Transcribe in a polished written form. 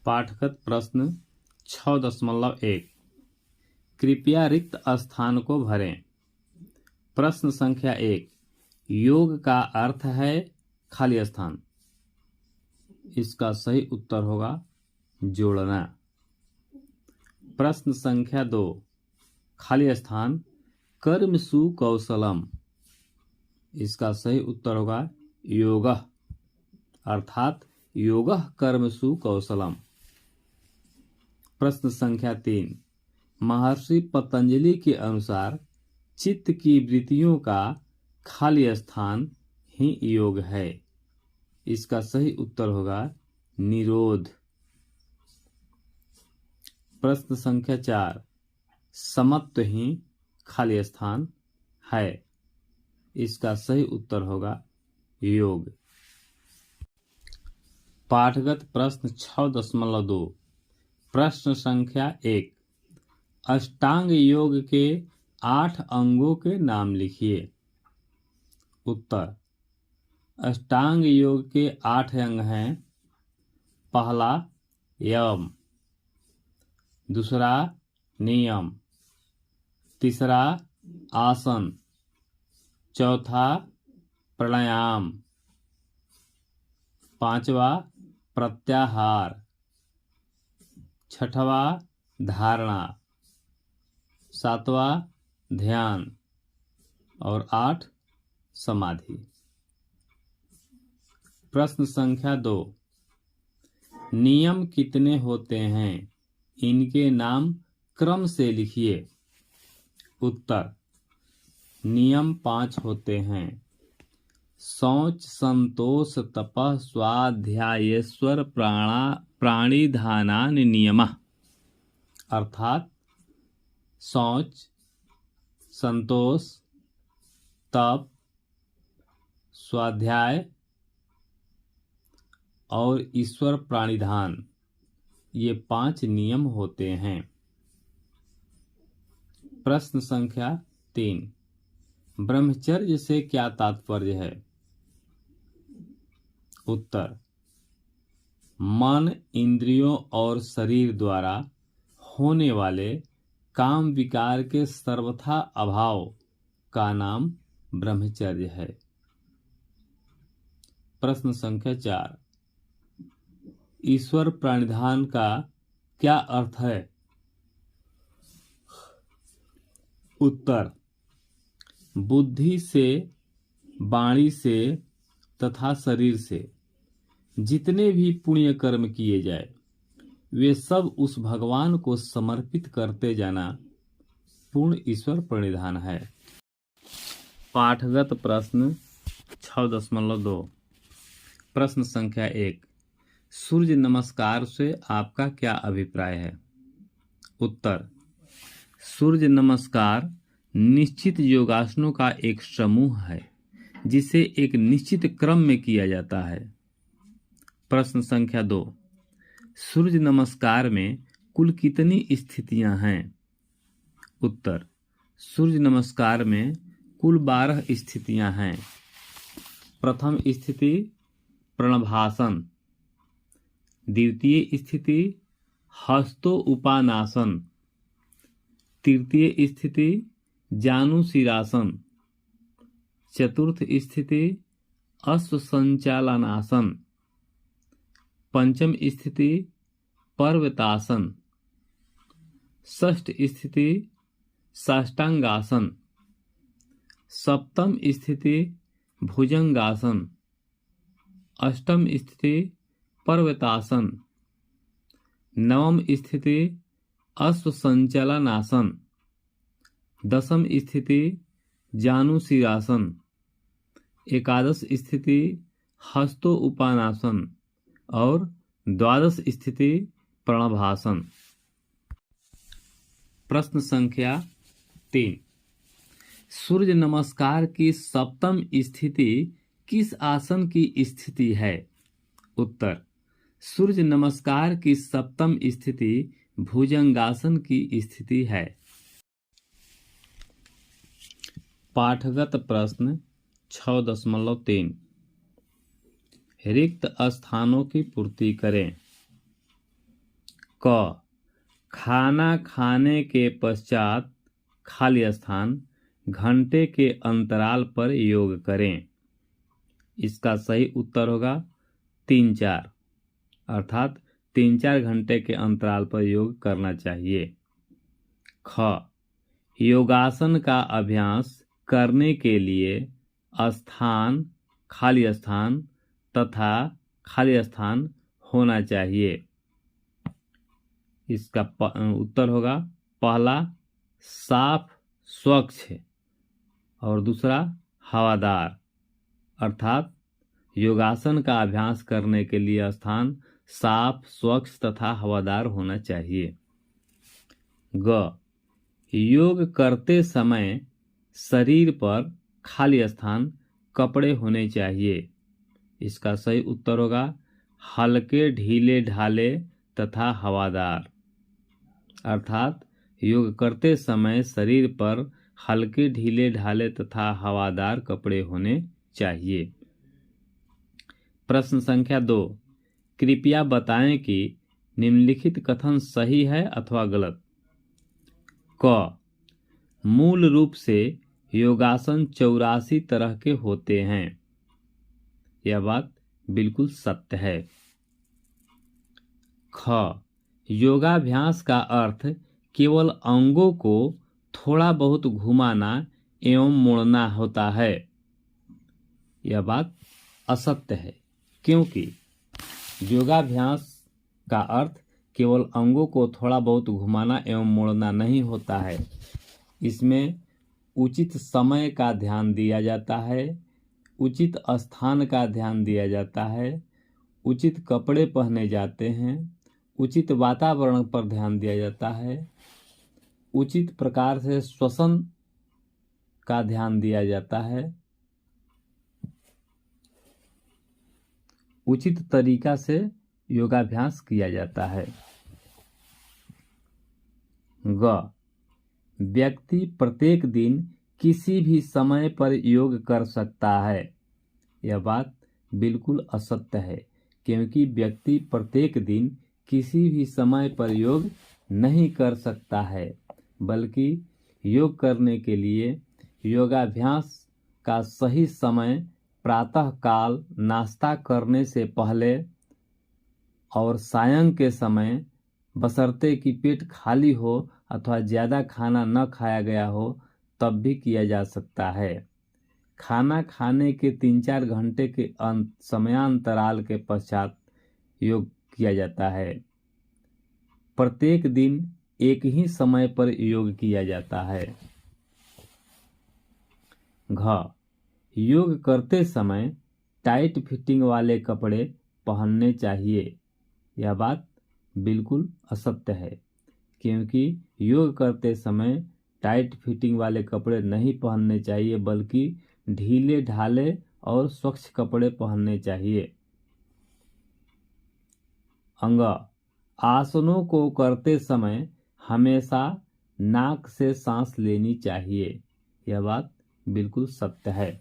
पाठगत प्रश्न 6.1 कृपया रिक्त स्थान को भरें। प्रश्न संख्या 1 योग का अर्थ है खाली स्थान। इसका सही उत्तर होगा जोड़ना। प्रश्न संख्या 2 खाली स्थान कर्मसु कौशलम। इसका सही उत्तर होगा योगः अर्थात योगः कर्मसु कौशलम। प्रश्न संख्या 3 महर्षि पतंजलि के अनुसार चित्त की वृत्तियों का खाली स्थान ही योग है। इसका सही उत्तर होगा निरोध। प्रश्न संख्या 4 समत्व ही खाली स्थान है। इसका सही उत्तर होगा योग। पाठगत प्रश्न 6.2 प्रश्न संख्या 1 अष्टांग योग के 8 अंगों के नाम लिखिए। उत्तर अष्टांग योग के 8 अंग हैं। पहला यम, दूसरा नियम, तीसरा आसन, चौथा प्राणायाम, पांचवा प्रत्याहार, छठवा धारणा, सातवां ध्यान और 8 समाधि। प्रश्न संख्या 2 नियम कितने होते हैं? इनके नाम क्रम से लिखिए। उत्तर नियम 5 होते हैं। शौच, संतोष, तपः, स्वाध्यायेश्वर, प्राणिधानानि नियमः। अर्थात शौच, संतोष, तप, स्वाध्याय और ईश्वर प्राणिधान, ये 5 नियम होते हैं। प्रश्न संख्या 3 ब्रह्मचर्य से क्या तात्पर्य है? उत्तर मन, इंद्रियों और शरीर द्वारा होने वाले काम विकार के सर्वथा अभाव का नाम ब्रह्मचर्य है। प्रश्न संख्या 4 ईश्वर प्राणिधान का क्या अर्थ है? उत्तर बुद्धि से, वाणी से तथा शरीर से जितने भी पुण्य कर्म किए जाए वे सब उस भगवान को समर्पित करते जाना पूर्ण ईश्वर प्रणिधान है। पाठगत प्रश्न 6.2 प्रश्न संख्या 1 सूर्य नमस्कार से आपका क्या अभिप्राय है? उत्तर सूर्य नमस्कार निश्चित योगासनों का एक समूह है जिसे एक निश्चित क्रम में किया जाता है। प्रश्न संख्या 2 सूर्य नमस्कार में कुल कितनी स्थितियां हैं? उत्तर सूर्य नमस्कार में कुल 12 स्थितियां हैं। प्रथम स्थिति प्रणभासन, द्वितीय स्थिति हस्तोपानासन, तृतीय स्थिति जानुशिरासन, चतुर्थ स्थिति अश्वसंचालनासन, पंचम स्थिति पर्वतासन, षष्ठ स्थिति साष्टांगासन, सप्तम स्थिति भुजंगासन, अष्टम स्थिति पर्वतासन, नवम स्थिति अश्वसंचालनासन, दसम स्थिति जानुशिरासन, एकादश स्थिति हस्तोपानासन और द्वादश स्थिति प्रणभासन। प्रश्न संख्या 3 सूर्य नमस्कार की सप्तम स्थिति किस आसन की स्थिति है? उत्तर सूर्य नमस्कार की सप्तम स्थिति भुजंगासन की स्थिति है। पाठगत प्रश्न 6.3 रिक्त स्थानों की पूर्ति करें। क, खाना खाने के पश्चात खाली स्थान घंटे के अंतराल पर योग करें। इसका सही उत्तर होगा 3-4, अर्थात 3-4 घंटे के अंतराल पर योग करना चाहिए। ख, योगासन का अभ्यास करने के लिए स्थान, खाली स्थान तथा खाली स्थान होना चाहिए। इसका उत्तर होगा पहला साफ स्वच्छ और दूसरा हवादार, अर्थात योगासन का अभ्यास करने के लिए स्थान साफ स्वच्छ तथा हवादार होना चाहिए। ग, योग करते समय शरीर पर खाली स्थान कपड़े होने चाहिए। इसका सही उत्तर होगा हल्के ढीले ढाले तथा हवादार, अर्थात योग करते समय शरीर पर हल्के ढीले ढाले तथा हवादार कपड़े होने चाहिए। प्रश्न संख्या 2, कृपया बताएं कि निम्नलिखित कथन सही है अथवा गलत। क, मूल रूप से योगासन 84 तरह के होते हैं। यह बात बिल्कुल सत्य है। ख, योगाभ्यास का अर्थ केवल अंगों को थोड़ा बहुत घुमाना एवं मोड़ना होता है। यह बात असत्य है, क्योंकि योगाभ्यास का अर्थ केवल अंगों को थोड़ा बहुत घुमाना एवं मोड़ना नहीं होता है। इसमें उचित समय का ध्यान दिया जाता है, उचित स्थान का ध्यान दिया जाता है, उचित कपड़े पहने जाते हैं, उचित वातावरण पर ध्यान दिया जाता है, उचित प्रकार से श्वसन का ध्यान दिया जाता है, उचित तरीका से योगाभ्यास किया जाता है। ग, व्यक्ति प्रत्येक दिन किसी भी समय पर योग कर सकता है। यह बात बिल्कुल असत्य है, क्योंकि व्यक्ति प्रत्येक दिन किसी भी समय पर योग नहीं कर सकता है, बल्कि योग करने के लिए योगाभ्यास का सही समय प्रातः काल नाश्ता करने से पहले और सायं के समय, बशर्ते कि पेट खाली हो अथवा ज़्यादा खाना न खाया गया हो, तब भी किया जा सकता है। खाना खाने के 3-4 घंटे के समयांतराल के पश्चात योग किया जाता है। प्रत्येक दिन एक ही समय पर योग किया जाता है। घ, योग करते समय टाइट फिटिंग वाले कपड़े पहनने चाहिए। यह बात बिल्कुल असत्य है, क्योंकि योग करते समय टाइट फिटिंग वाले कपड़े नहीं पहनने चाहिए, बल्कि ढीले ढाले और स्वच्छ कपड़े पहनने चाहिए। अंग, आसनों को करते समय हमेशा नाक से सांस लेनी चाहिए। यह बात बिल्कुल सत्य है।